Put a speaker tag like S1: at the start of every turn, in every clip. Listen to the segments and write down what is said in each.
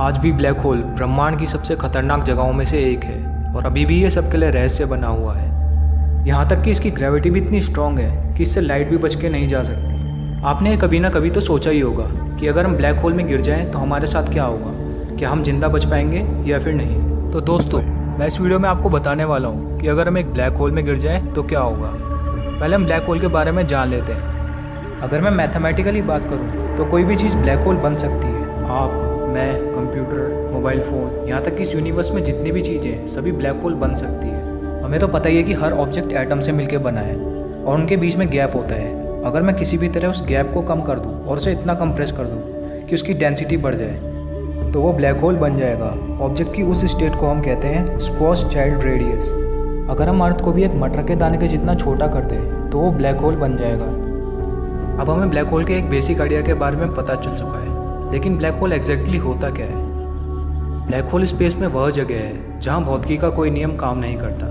S1: आज भी black hole ब्रह्मांड की सबसे खतरनाक जगहों में से एक है और अभी भी ये सबके लिए रहस्य बना हुआ है। यहाँ तक कि इसकी ग्रेविटी भी इतनी स्ट्रॉन्ग है कि इससे लाइट भी बच के नहीं जा सकती। आपने कभी ना कभी तो सोचा ही होगा कि अगर हम ब्लैक होल में गिर जाएं तो हमारे साथ क्या होगा, क्या हम जिंदा बच पाएंगे या फिर नहीं। तो दोस्तों, मैं इस वीडियो में आपको बताने वाला हूँ कि अगर हम एक ब्लैक होल में गिर जाएँ तो क्या होगा। पहले हम ब्लैक होल के बारे में जान लेते हैं। अगर मैं मैथमेटिकली बात करूँ तो कोई भी चीज़ ब्लैक होल बन सकती है। आप, मैं, कंप्यूटर, मोबाइल फ़ोन, यहाँ तक कि इस यूनिवर्स में जितनी भी चीज़ें हैं सभी ब्लैक होल बन सकती है। हमें तो पता ही है कि हर ऑब्जेक्ट एटम से मिलकर बना है और उनके बीच में गैप होता है। अगर मैं किसी भी तरह उस गैप को कम कर दूँ और उसे इतना कंप्रेस कर दूँ कि उसकी डेंसिटी बढ़ जाए तो वो ब्लैक होल बन जाएगा। ऑब्जेक्ट की उस स्टेट को हम कहते हैं स्क्वार्च-चाइल्ड रेडियस। अगर हम अर्थ को भी एक मटर के दाने के जितना छोटा कर दें तो वो ब्लैक होल बन जाएगा। अब हमें ब्लैक होल के एक बेसिक आइडिया के बारे में पता चल चुका है, लेकिन ब्लैक होल एग्जैक्टली होता क्या है। ब्लैक होल स्पेस में वह जगह है जहाँ भौतिकी का कोई नियम काम नहीं करता,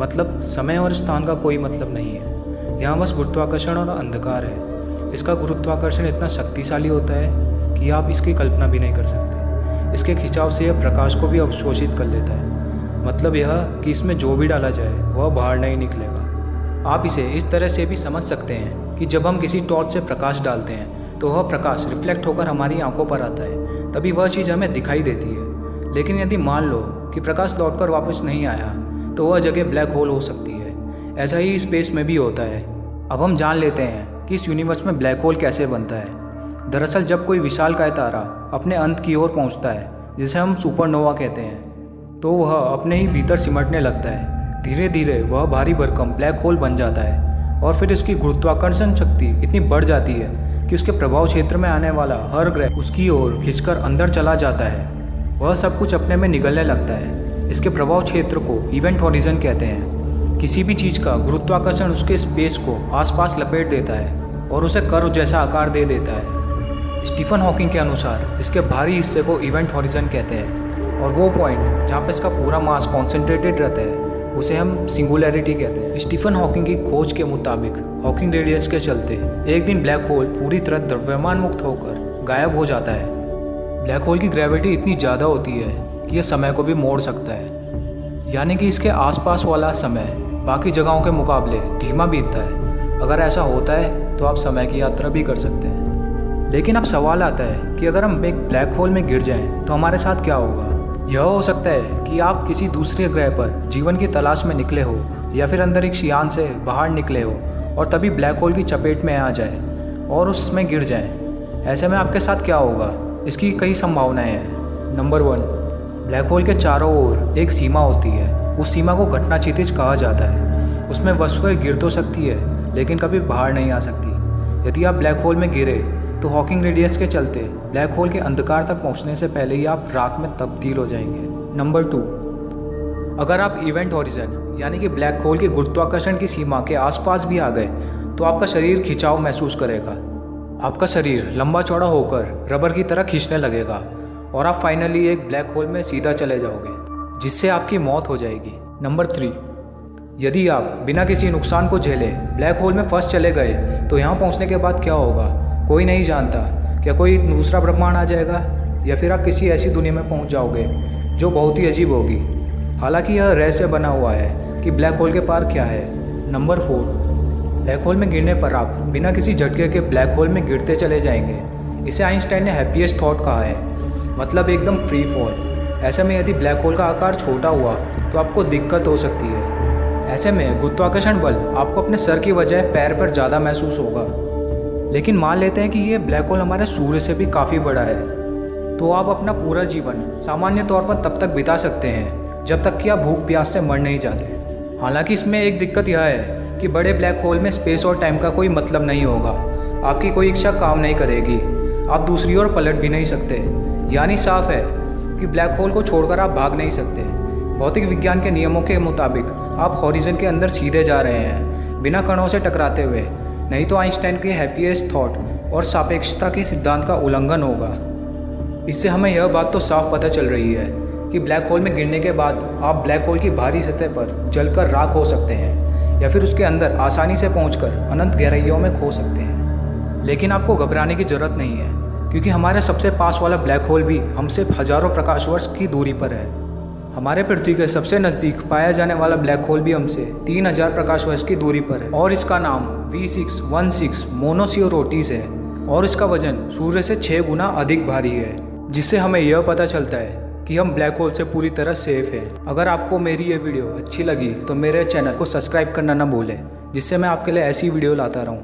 S1: मतलब समय और स्थान का कोई मतलब नहीं है। यहाँ बस गुरुत्वाकर्षण और अंधकार है। इसका गुरुत्वाकर्षण इतना शक्तिशाली होता है कि आप इसकी कल्पना भी नहीं कर सकते। इसके खिंचाव से यह प्रकाश को भी अवशोषित कर लेता है, मतलब यह कि इसमें जो भी डाला जाए वह बाहर नहीं निकलेगा। आप इसे इस तरह से भी समझ सकते हैं कि जब हम किसी टॉर्च से प्रकाश डालते हैं तो वह प्रकाश रिफ्लेक्ट होकर हमारी आंखों पर आता है, तभी वह चीज़ हमें दिखाई देती है। लेकिन यदि मान लो कि प्रकाश लौटकर वापस नहीं आया तो वह जगह ब्लैक होल हो सकती है। ऐसा ही स्पेस में भी होता है। अब हम जान लेते हैं कि इस यूनिवर्स में ब्लैक होल कैसे बनता है। दरअसल जब कोई विशालकाय तारा अपने अंत की ओर पहुंचता है, जिसे हम सुपरनोवा कहते हैं, तो वह अपने ही भीतर सिमटने लगता है। धीरे धीरे वह भारी भरकम ब्लैक होल बन जाता है और फिर उसकी गुरुत्वाकर्षण शक्ति इतनी बढ़ जाती है कि उसके प्रभाव क्षेत्र में आने वाला हर ग्रह उसकी ओर खिंचकर अंदर चला जाता है। वह सब कुछ अपने में निगलने लगता है। इसके प्रभाव क्षेत्र को इवेंट हॉरिजन कहते हैं। किसी भी चीज़ का गुरुत्वाकर्षण उसके स्पेस को आसपास लपेट देता है और उसे कर्व जैसा आकार दे देता है। स्टीफन हॉकिंग के अनुसार इसके भारी हिस्से को इवेंट हॉरिजन कहते हैं और वो पॉइंट जहाँ पर इसका पूरा मास कॉन्सेंट्रेटेड रहता है उसे हम सिंगुलैरिटी कहते हैं। स्टीफन हॉकिंग की खोज के मुताबिक हॉकिंग रेडियस के चलते एक दिन ब्लैक होल पूरी तरह द्रव्यमान मुक्त होकर गायब हो जाता है। ब्लैक होल की ग्रेविटी इतनी ज़्यादा होती है कि यह समय को भी मोड़ सकता है, यानी कि इसके आसपास वाला समय बाकी जगहों के मुकाबले धीमा बीतता है। अगर ऐसा होता है तो आप समय की यात्रा भी कर सकते हैं। लेकिन अब सवाल आता है कि अगर हम एक ब्लैक होल में गिर जाएं तो हमारे साथ क्या होगा। यह हो सकता है कि आप किसी दूसरे ग्रह पर जीवन की तलाश में निकले हो या फिर अंतरिक्ष यान से बाहर निकले हो और तभी ब्लैक होल की चपेट में आ जाए और उसमें गिर जाएं। ऐसे में आपके साथ क्या होगा, इसकी कई संभावनाएं हैं। नंबर 1, ब्लैक होल के चारों ओर एक सीमा होती है। उस सीमा को घटना क्षितिज कहा जाता है। उसमें वस्तुएं गिर तो सकती है लेकिन कभी बाहर नहीं आ सकती। यदि आप ब्लैक होल में गिरे तो हॉकिंग रेडियस के चलते ब्लैक होल के अंधकार तक पहुंचने से पहले ही आप राख में तब्दील हो जाएंगे। नंबर 2, अगर आप इवेंट हॉरिजन यानी कि ब्लैक होल के गुरुत्वाकर्षण की सीमा के आसपास भी आ गए तो आपका शरीर खिंचाव महसूस करेगा। आपका शरीर लंबा चौड़ा होकर रबर की तरह खींचने लगेगा और आप फाइनली एक ब्लैक होल में सीधा चले जाओगे, जिससे आपकी मौत हो जाएगी। नंबर 3, यदि आप बिना किसी नुकसान को झेले ब्लैक होल में फंस चले गए तो यहाँ पहुँचने के बाद क्या होगा कोई नहीं जानता। क्या कोई दूसरा ब्रह्मांड आ जाएगा या फिर आप किसी ऐसी दुनिया में पहुंच जाओगे जो बहुत ही अजीब होगी। हालांकि यह रहस्य बना हुआ है कि ब्लैक होल के पार क्या है। नंबर 4, ब्लैक होल में गिरने पर आप बिना किसी झटके के ब्लैक होल में गिरते चले जाएंगे। इसे आइंस्टाइन ने हैप्पीएस्ट थॉट कहा है, मतलब एकदम फ्री फॉल। ऐसे में यदि ब्लैक होल का आकार छोटा हुआ तो आपको दिक्कत हो सकती है। ऐसे में गुरुत्वाकर्षण बल आपको अपने सर की बजाय पैर पर ज़्यादा महसूस होगा। लेकिन मान लेते हैं कि ये ब्लैक होल हमारे सूर्य से भी काफ़ी बड़ा है, तो आप अपना पूरा जीवन सामान्य तौर पर तब तक बिता सकते हैं जब तक कि आप भूख प्यास से मर नहीं जाते। हालांकि इसमें एक दिक्कत यह है कि बड़े ब्लैक होल में स्पेस और टाइम का कोई मतलब नहीं होगा। आपकी कोई इच्छा काम नहीं करेगी, आप दूसरी ओर पलट भी नहीं सकते। यानी साफ है कि ब्लैक होल को छोड़कर आप भाग नहीं सकते। भौतिक विज्ञान के नियमों के मुताबिक आप हॉरिजन के अंदर सीधे जा रहे हैं बिना कणों से टकराते हुए, नहीं तो आइंस्टाइन के हैप्पीएस्ट थॉट और सापेक्षता के सिद्धांत का उल्लंघन होगा। इससे हमें यह बात तो साफ पता चल रही है कि ब्लैक होल में गिरने के बाद आप ब्लैक होल की भारी सतह पर जलकर राख हो सकते हैं या फिर उसके अंदर आसानी से पहुंचकर अनंत गहराइयों में खो सकते हैं। लेकिन आपको घबराने की ज़रूरत नहीं है। क्योंकि हमारे सबसे पास वाला ब्लैक होल भी हमसे हजारों प्रकाश वर्ष की दूरी पर है। हमारे पृथ्वी के सबसे नज़दीक पाया जाने वाला ब्लैक होल भी हमसे 3000 प्रकाश वर्ष की दूरी पर है और इसका नाम V616 मोनोसियोरोटीज है और इसका वजन सूर्य से 6 गुना अधिक भारी है, जिससे हमें यह पता चलता है कि हम ब्लैक होल से पूरी तरह सेफ हैं। अगर आपको मेरी ये वीडियो अच्छी लगी तो मेरे चैनल को सब्सक्राइब करना ना भूलें, जिससे मैं आपके लिए ऐसी वीडियो लाता रहूँ।